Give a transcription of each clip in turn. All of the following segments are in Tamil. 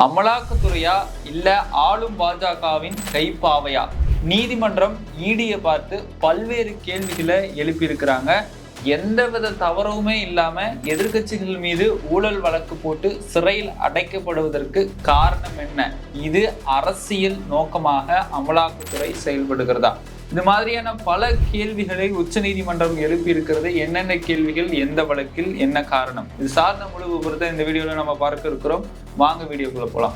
அமலாக்கத்துறையா இல்ல ஆளும் பாஜகவின் கைப்பாவையா? நீதிமன்றம் ஈடியை பார்த்து பல்வேறு கேள்விகளை எழுப்பியிருக்கிறாங்க. எந்தவித தவறுமே இல்லாம எதிர்கட்சிகள் மீது ஊழல் வழக்கு போட்டு சிறையில் அடைக்கப்படுவதற்கு காரணம் என்ன? இது அரசியல் நோக்கமாக அமலாக்கத்துறை செயல்படுகிறதா? இது மாதிரியான பல கேள்விகளை உச்சநீதிமன்றம் எழுப்பி இருக்கிறது. என்னென்ன கேள்விகள், எந்த வழக்கில், என்ன காரணம், இது சார்ந்த முழு விவரத்தை இந்த வீடியோல நம்ம பார்க்க இருக்கிறோம். வாங்க வீடியோக்குள்ள போலாம்.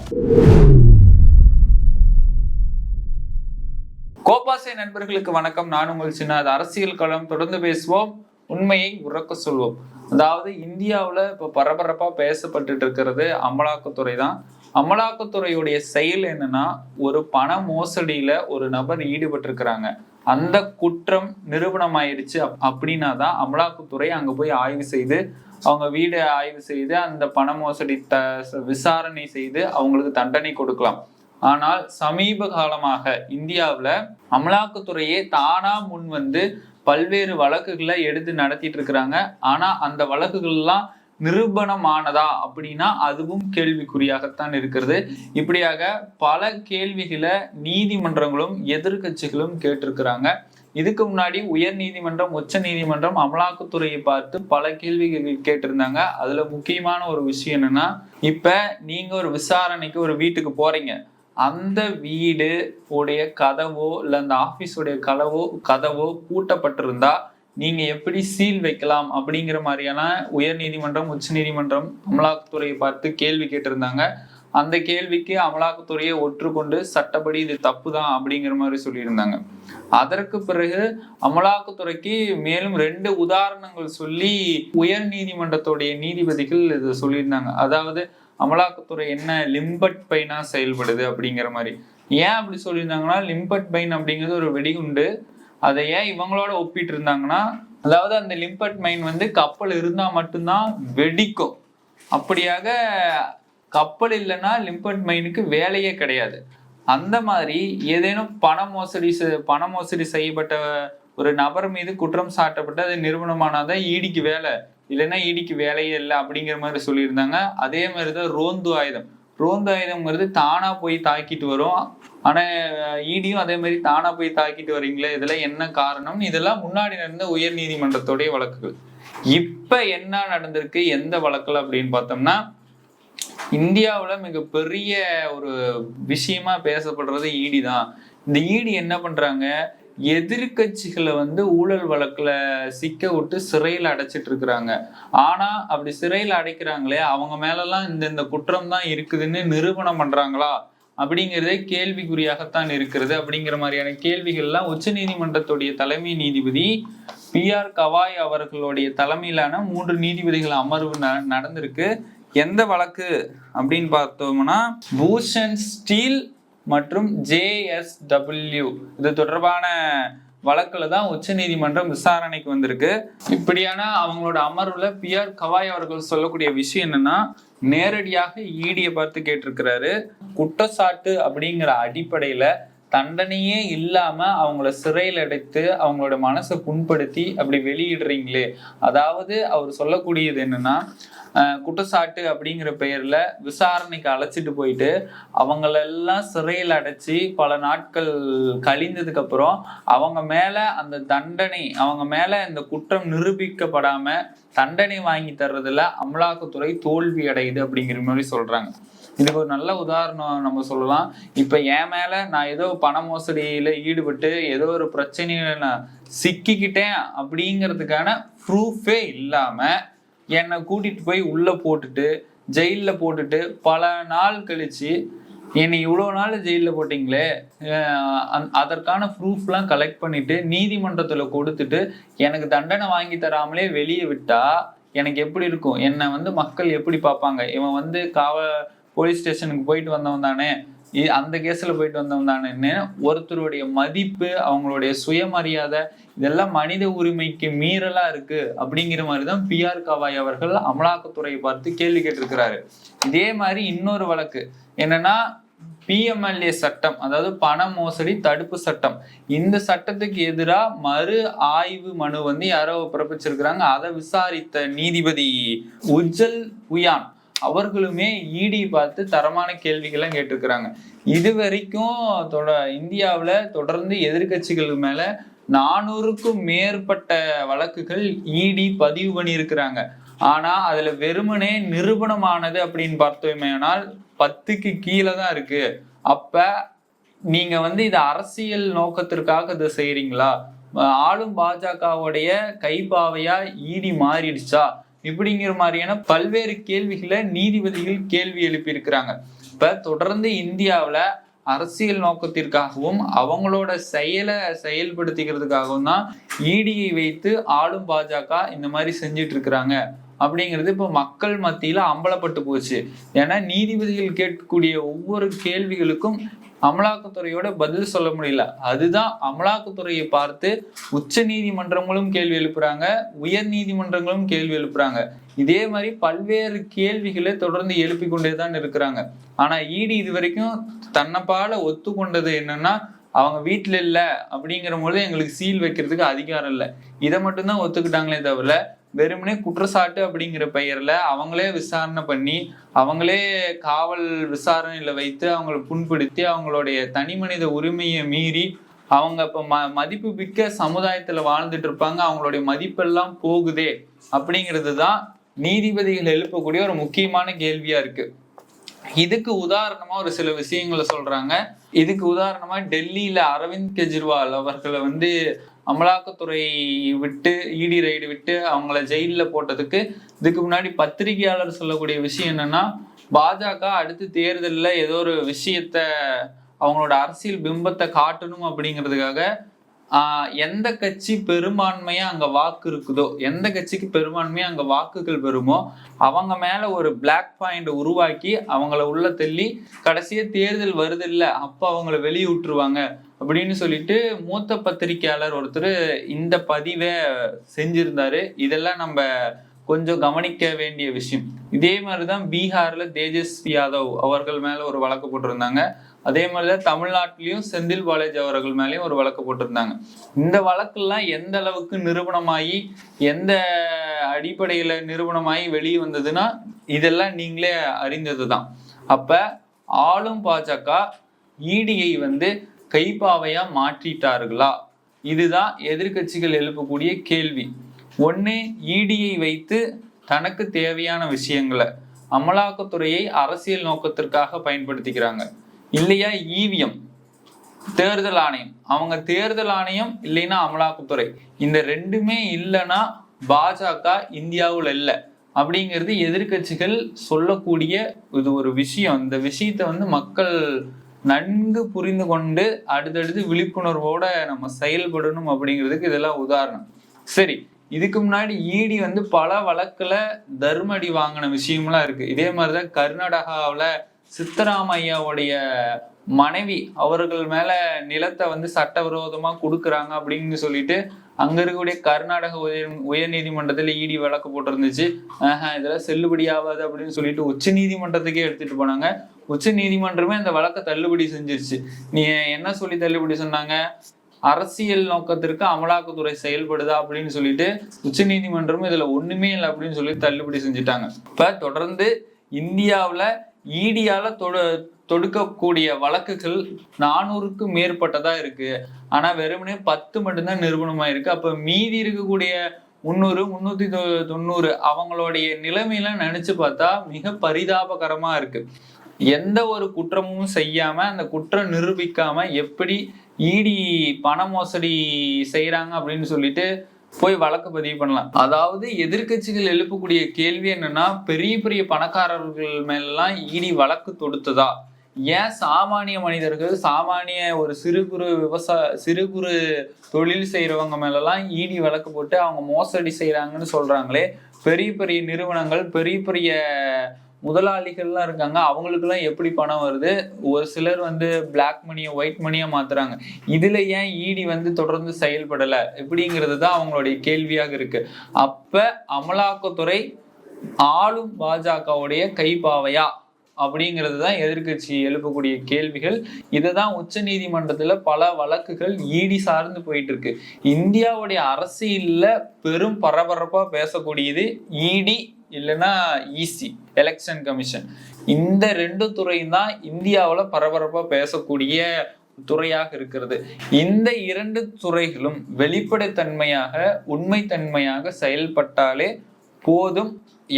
கோபாசை நண்பர்களுக்கு வணக்கம். நான் உங்கள் சின்ன அரசியல் களம். தொடர்ந்து பேசுவோம், உண்மையை உறக்க சொல்வோம். அதாவது இந்தியாவில் இப்போ பரபரப்பா பேசப்பட்டு இருக்கிறது அமலாக்கத்துறை தான். அமலாக்கத்துறையுடைய செயல் என்னன்னா, ஒரு பண மோசடியில ஒரு நபர் ஈடுபட்டிருக்கிறாங்க, அந்த குற்றம் நிரூபணம் ஆயிடுச்சு அப்படின்னா தான் அமலாக்கத்துறை அங்க போய் ஆய்வு செய்து, அவங்க வீடை ஆய்வு செய்து, அந்த பண மோசடி விசாரணை செய்து அவங்களுக்கு தண்டனை கொடுக்கலாம். ஆனால் சமீப காலமாக இந்தியாவில் அமலாக்கத்துறையே தானா முன் வந்து பல்வேறு வழக்குகளை எடுத்து நடத்திட்டு இருக்கிறாங்க. ஆனா அந்த வழக்குகள்லாம் நிரூபணமானதா அப்படின்னா அதுவும் கேள்விக்குறியாகத்தான் இருக்கிறது. இப்படியாக பல கேள்விகளை நீதிமன்றங்களும் எதிர்கட்சிகளும் கேட்டிருக்கிறாங்க. இதுக்கு முன்னாடி உயர் நீதிமன்றம், உச்ச நீதிமன்றம் அமலாக்கத்துறையை பார்த்து பல கேள்விகள் கேட்டிருந்தாங்க. அதுல முக்கியமான ஒரு விஷயம் என்னன்னா, இப்ப நீங்க ஒரு விசாரணைக்கு ஒரு வீட்டுக்கு போறீங்க, அந்த வீடு உடைய கதவோ இல்ல அந்த ஆபீஸுடைய கதவோ பூட்டப்பட்டிருந்தா நீங்க எப்படி சீல் வைக்கலாம் அப்படிங்கிற மாதிரியான உயர் நீதிமன்றம், உச்ச நீதிமன்றம் அமலாக்கத்துறையை பார்த்து கேள்வி கேட்டிருந்தாங்க. அந்த கேள்விக்கு அமலாக்கத்துறையை ஒற்றுக்கொண்டு சட்டப்படி இது தப்பு தான் அப்படிங்கிற மாதிரி சொல்லியிருந்தாங்க. அதற்கு பிறகு அமலாக்கத்துறைக்கு மேலும் 2 உதாரணங்கள் சொல்லி உயர் நீதிமன்றத்துடைய நீதிபதிகள் இது சொல்லியிருந்தாங்க. அதாவது அமலாக்கத்துறை என்ன லிம்பட் பைனா செயல்படுது அப்படிங்கிற மாதிரி. ஏன் அப்படி சொல்லியிருந்தாங்கன்னா, லிம்பட் பைன் அப்படிங்கிறது ஒரு வெடிகுண்டு. அதை ஏன் இவங்களோட ஒப்பிட்டு இருந்தாங்கன்னா, அதாவது அந்த லிம்பட் மைன் வந்து கப்பல் இருந்தா மட்டும்தான் வெடிக்கும். அப்படியாக கப்பல் இல்லைன்னா லிம்பட் மைனுக்கு வேலையே கிடையாது. அந்த மாதிரி ஏதேனும் பண மோசடி செய்யப்பட்ட ஒரு நபர் மீது குற்றம் சாட்டப்பட்டு அது நிரூபணமானாதான் ஈடிக்கு வேலை, இல்லைன்னா ஈடிக்கு வேலையே இல்லை அப்படிங்கிற மாதிரி சொல்லியிருந்தாங்க. அதே மாதிரிதான் ரோந்து ஆயுதம்ங்கிறது தானா போய் தாக்கிட்டு வரும். ஆனா ஈடியும் அதே மாதிரி தானா போய் தாக்கிட்டு வரீங்களே, இதெல்லாம் என்ன காரணம்? இதெல்லாம் முன்னாடி நடந்த உயர் நீதிமன்றத்துடைய வழக்குகள். இப்ப என்ன நடந்திருக்கு, எந்த வழக்குல அப்படின்னு பார்த்தோம்னா, இந்தியாவுல மிகப்பெரிய ஒரு விஷயமா பேசப்படுறது ஈடி தான். இந்த ஈடி என்ன பண்றாங்க, எதிர்கட்சிகளை வந்து ஊழல் வழக்குல சிக்க விட்டு சிறையில் அடைச்சிட்டு இருக்கிறாங்க. ஆனா அப்படி சிறையில் அடைக்கிறாங்களே, அவங்க மேலெல்லாம் இந்த குற்றம் தான் இருக்குதுன்னு நிரூபணம் பண்றாங்களா அப்படிங்கிறதே கேள்விக்குறியாகத்தான் இருக்கிறது. அப்படிங்கிற மாதிரியான கேள்விகள்லாம் உச்ச நீதிமன்றத்துடைய தலைமை நீதிபதி PR கவாய் அவர்களுடைய தலைமையிலான 3 நீதிபதிகள் அமர்வு நடந்திருக்கு. எந்த வழக்கு அப்படின்னு பார்த்தோம்னா, பூஷன் ஸ்டீல் மற்றும் JSW இது தொடர்பான வழக்குல தான் உச்ச நீதிமன்றம் விசாரணைக்கு வந்திருக்கு. இப்படியான அவங்களோட அமர்வுல PR கவாய் அவர்கள் சொல்லக்கூடிய விஷயம் என்னன்னா, நேரடியாக ஈடியை பார்த்து கேட்டிருக்கிறாரு. குற்றச்சாட்டு அப்படிங்கிற அடிப்படையில தண்டனையே இல்லாம அவங்கள சிறையில் அடைத்து அவங்களோட மனசை புண்படுத்தி அப்படி வெளியிடுறீங்களே. அதாவது அவர் சொல்லக்கூடியது என்னன்னா, குற்றச்சாட்டு அப்படிங்கிற பெயர்ல விசாரணைக்கு அழைச்சிட்டு போயிட்டு அவங்களெல்லாம் சிறையில் அடைச்சி பல நாட்கள் கழிந்ததுக்கு அப்புறம் அவங்க மேல அந்த தண்டனை, அவங்க மேல இந்த குற்றம் நிரூபிக்கப்படாம தண்டனை வாங்கி தர்றதுல அமலாக்கத்துறை தோல்வி அடையுது அப்படிங்கிற மாதிரி சொல்றாங்க. இதுக்கு ஒரு நல்ல உதாரணம் நம்ம சொல்லலாம். இப்ப என் மேல நான் ஏதோ பண மோசடியில ஈடுபட்டு ஏதோ ஒரு பிரச்சனையில நான் சிக்கிக்கிட்டேன் அப்படிங்கிறதுக்கான ப்ரூஃபே இல்லாம என்னை கூட்டிட்டு போய் உள்ள போட்டுட்டு ஜெயில போட்டுட்டு பல நாள் கழிச்சு என்னை இவ்வளவு நாள் ஜெயில போட்டீங்களே, அதற்கான ப்ரூஃப்லாம் கலெக்ட் பண்ணிட்டு நீதிமன்றத்துல கொடுத்துட்டு எனக்கு தண்டனை வாங்கி தராமலே வெளியே விட்டா எனக்கு எப்படி இருக்கும்? என்னை வந்து மக்கள் எப்படி பார்ப்பாங்க? இவன் வந்து போலீஸ் ஸ்டேஷனுக்கு போயிட்டு வந்தவன் தானே, அந்த கேஸ்ல போயிட்டு வந்தவன் தானேன்னு ஒருத்தருடைய மதிப்பு, அவங்களுடைய சுயமரியாதை, இதெல்லாம் மனித உரிமைக்கு மீறலா இருக்கு அப்படிங்கிற மாதிரிதான் PR கவாய் அவர்கள் அமலாக்கத்துறையை பார்த்து கேள்வி கேட்டிருக்கிறாரு. இதே மாதிரி இன்னொரு வழக்கு என்னன்னா, PMLA சட்டம், அதாவது பண மோசடி தடுப்பு சட்டம். இந்த சட்டத்துக்கு எதிராக மறு ஆய்வு மனு வந்து யாரோ பிறப்பிச்சிருக்கிறாங்க. அதை விசாரித்த நீதிபதி உஜ்ஜல் புயான் அவர்களுமே இடி பார்த்து தரமான கேள்விகள்லாம் கேட்டிருக்கிறாங்க. இது வரைக்கும் இந்தியாவுல தொடர்ந்து எதிர்கட்சிகள் மேல 400க்கும் மேற்பட்ட வழக்குகள் இடி பதிவு பண்ணியிருக்கிறாங்க. ஆனா அதுல வெறுமனே நிரூபணமானது அப்படின்னு பார்த்தோமேனால் 10க்கு கீழே தான் இருக்கு. அப்ப நீங்க இதை அரசியல் நோக்கத்திற்காக இதை செய்யறீங்களா? ஆளும் பாஜகவுடைய கைப்பாவையா இடி மாறிடுச்சா? இப்படிங்கிற மாதிரியான பல்வேறு கேள்விகளை நீதிபதிகள் கேள்வி எழுப்பி இருக்கிறாங்க. இப்ப தொடர்ந்து இந்தியாவுல அரசியல் நோக்கத்திற்காகவும் அவங்களோட செயலை செயல்படுத்திக்கிறதுக்காகவும் தான் இடியை வைத்து ஆளும் பாஜக இந்த மாதிரி செஞ்சிட்டு இருக்கிறாங்க அப்படிங்கிறது இப்ப மக்கள் மத்தியில அம்பலப்பட்டு போச்சு. ஏன்னா நீதிபதிகள் கேட்கக்கூடிய ஒவ்வொரு கேள்விகளுக்கும் அமலாக்கத்துறையோட பதில் சொல்ல முடியல. அதுதான் அமலாக்கத்துறையை பார்த்து உச்ச நீதிமன்றங்களும் கேள்வி எழுப்புறாங்க, உயர் நீதிமன்றங்களும் கேள்வி எழுப்புறாங்க. இதே மாதிரி பல்வேறு கேள்விகளை தொடர்ந்து எழுப்பி கொண்டேதான் இருக்கிறாங்க. ஆனா இடி இது வரைக்கும் தன்னைப்பால ஒத்துக்கொண்டது என்னன்னா, அவங்க வீட்டுல இல்ல அப்படிங்கிற போது எங்களுக்கு சீல் வைக்கிறதுக்கு அதிகாரம் இல்லை, இதை மட்டும்தான் ஒத்துக்கிட்டாங்களே தவிர வெறுமனே குற்றச்சாட்டு அப்படிங்கிற பெயர்ல அவங்களே விசாரணை பண்ணி அவங்களே காவல் விசாரணையில வைத்து அவங்களை புண்படுத்தி அவங்களுடைய தனி மனித உரிமையை மீறி அவங்க இப்ப மதிப்பு மிக்க சமுதாயத்துல வாழ்ந்துட்டு இருப்பாங்க, அவங்களுடைய மதிப்பெல்லாம் போகுதே அப்படிங்கிறது தான் நீதிபதிகள் எழுப்பக்கூடிய ஒரு முக்கியமான கேள்வியா இருக்கு. இதுக்கு உதாரணமா ஒரு சில விஷயங்களை சொல்றாங்க. இதுக்கு உதாரணமா டெல்லியில அரவிந்த் கெஜ்ரிவால் அவர்களை அமலாக்கத்துறை விட்டு இடி ரைடு விட்டு அவங்கள ஜெயில போட்டதுக்கு இதுக்கு முன்னாடி பத்திரிகையாளர் சொல்லக்கூடிய விஷயம் என்னன்னா, பாஜக அடுத்து தேர்தலில் ஏதோ ஒரு விஷயத்த அவங்களோட அரசியல் பிம்பத்தை காட்டணும் அப்படிங்கிறதுக்காக எந்த கட்சி பெரும்பான்மையா அங்க வாக்கு இருக்குதோ, எந்த கட்சிக்கு பெரும்பான்மையா அங்க வாக்குகள் பெறுமோ அவங்க மேல ஒரு பிளாக் பாயிண்ட் உருவாக்கி அவங்கள உள்ள தள்ளி கடைசியா தேர்தல் வருது இல்ல அப்ப அவங்கள வெளியே விட்டுருவாங்க அப்படின்னு சொல்லிட்டு மூத்த பத்திரிகையாளர் ஒருத்தர் இந்த பதிவை செஞ்சிருந்தாரு. இதெல்லாம் நம்ம கொஞ்சம் கவனிக்க வேண்டிய விஷயம். இதே மாதிரிதான் பீகார்ல தேஜஸ்வி யாதவ் அவர்கள் மேல ஒரு வழக்கு போட்டிருந்தாங்க. அதே மாதிரிதான் தமிழ்நாட்டிலையும் செந்தில் பாலாஜி அவர்கள் மேலேயும் ஒரு வழக்கு போட்டிருந்தாங்க. இந்த வழக்கெல்லாம் எந்த அளவுக்கு நிரூபணமாகி எந்த அடிப்படையில நிரூபணமாகி வெளியே வந்ததுன்னா இதெல்லாம் நீங்களே அறிந்ததுதான். அப்ப ஆளும் பாஜக இடியை கைப்பாவையா மாற்றிட்டார்களா? இதுதான் எதிர்கட்சிகள் எழுப்பக்கூடிய கேள்வி. ஒண்ணு, இடியை வைத்து தனக்கு தேவையான விஷயங்களை அமலாக்கத்துறையை அரசியல் நோக்கத்திற்காக பயன்படுத்திக்கிறாங்க. இல்லையா இவிஎம் தேர்தல் ஆணையம், அவங்க தேர்தல் ஆணையம் இல்லைன்னா அமலாக்கத்துறை, இந்த ரெண்டுமே இல்லைன்னா பாஜக இந்தியாவில் இல்லை அப்படிங்கிறது எதிர்கட்சிகள் சொல்லக்கூடிய இது ஒரு விஷயம். இந்த விஷயத்த மக்கள் நன்கு புரிந்து கொண்டு அடுத்தடுத்து விழிப்புணர்வோட நம்ம செயல்படணும் அப்படிங்கிறதுக்கு இதெல்லாம் உதாரணம். சரி, இதுக்கு முன்னாடி இடி பல வழக்குல தர்மடி வாங்கின விஷயம்லாம் இருக்கு. இதே மாதிரிதான் கர்நாடகாவில் சித்தராமையாவுடைய மனைவி அவர்கள் மேல நிலத்தை சட்டவிரோதமா கொடுக்குறாங்க அப்படின்னு சொல்லிட்டு அங்க இருக்கக்கூடிய கர்நாடக உயர் நீதிமன்றத்துல இடி வழக்கு போட்டிருந்துச்சு. இதெல்லாம் செல்லுபடியாகாது அப்படின்னு சொல்லிட்டு உச்ச நீதிமன்றத்துக்கே எடுத்துட்டு போனாங்க. உச்ச நீதிமன்றமே அந்த வழக்கை தள்ளுபடி செஞ்சிருச்சு. நீ என்ன சொல்லி தள்ளுபடி சொன்னாங்க? அரசியல் நோக்கத்திற்கு அமலாக்கத்துறை செயல்படுதா அப்படின்னு சொல்லிட்டு உச்ச நீதிமன்றமும் இதுல ஒண்ணுமே இல்லை அப்படின்னு சொல்லி தள்ளுபடி செஞ்சுட்டாங்க. இப்ப தொடர்ந்து இந்தியாவுல இடியால தொடுக்கக்கூடிய வழக்குகள் 400க்கும் மேற்பட்டதா இருக்கு. ஆனா வெறுமனே 10 மட்டும்தான் நிரூபணமாயிருக்கு. அப்ப மீதி இருக்கக்கூடிய 300, 390 அவங்களுடைய நிலைமையெல்லாம் நினைச்சு பார்த்தா மிக பரிதாபகரமா இருக்கு. எந்த ஒரு குற்றமும் செய்யாம அந்த குற்றம் நிரூபிக்காம எப்படி இடி பண மோசடி செய்யறாங்க அப்படின்னு சொல்லிட்டு போய் வழக்கு பதிவு பண்ணலாம். அதாவது எதிர்கட்சிகள் எழுப்பக்கூடிய கேள்வி என்னன்னா, பெரிய பெரிய பணக்காரர்கள் மேலாம் இடி வழக்கு தொடுத்ததா? ஏன் சாமானிய மனிதர்கள், சாமானிய ஒரு சிறு குறு தொழில் செய்யறவங்க மேலெல்லாம் இடி வழக்கு போட்டு அவங்க மோசடி செய்யறாங்கன்னு சொல்றாங்களே? பெரிய பெரிய நிறுவனங்கள், பெரிய பெரிய முதலாளிகள்லாம் இருக்காங்க, அவங்களுக்குலாம் எப்படி பணம் வருது? ஒரு சிலர் பிளாக் மணியை ஒயிட் மணியா மாத்துறாங்க. இதுல ஏன் இடி தொடர்ந்து செயல்படல இப்படிங்கிறது தான் அவங்களுடைய கேள்வியாக இருக்கு. அப்ப அமலாக்கத்துறை ஆளும் பாஜகவுடைய கைப்பாவையா அப்படிங்கிறது தான் எதிர்கட்சி எழுப்பக்கூடிய கேள்விகள். இதுதான் உச்ச நீதிமன்றத்துல பல வழக்குகள் இடி சார்ந்து போயிட்டு இருக்கு. இந்தியாவுடைய அரசியல்ல பெரும் பரபரப்பா பேசக்கூடியது இடி இல்லைன்னா இசி எலெக்ஷன் கமிஷன், இந்த 2 துறையும் தான் இந்தியாவில் பரபரப்பா பேசக்கூடிய துறையாக இருக்கிறது. இந்த 2 துறைகளும் வெளிப்படைத்தன்மையாக உண்மைத்தன்மையாக செயல்பட்டாலே போதும்,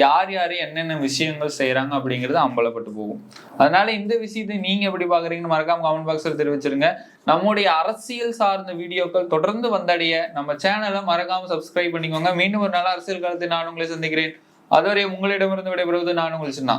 யார் யாரு என்னென்ன விஷயங்கள் செய்யறாங்க அப்படிங்கிறது அம்பலப்பட்டு போகும். அதனால இந்த விஷயத்தை நீங்க எப்படி பாக்குறீங்கன்னு மறக்காம கமெண்ட் பாக்ஸ்ல தெரிவிச்சிருங்க. நம்முடைய அரசியல் சார்ந்த வீடியோக்கள் தொடர்ந்து வந்தடைய நம்ம சேனலை மறக்காம சப்ஸ்கிரைப் பண்ணிக்கோங்க. மீண்டும் ஒரு நல்ல அரசியல் காலத்தை நான் உங்களை சந்திக்கிறேன். அதுவரை உங்களிடமிருந்து விடைபெறுவது நான் உங்கள் சின்னா.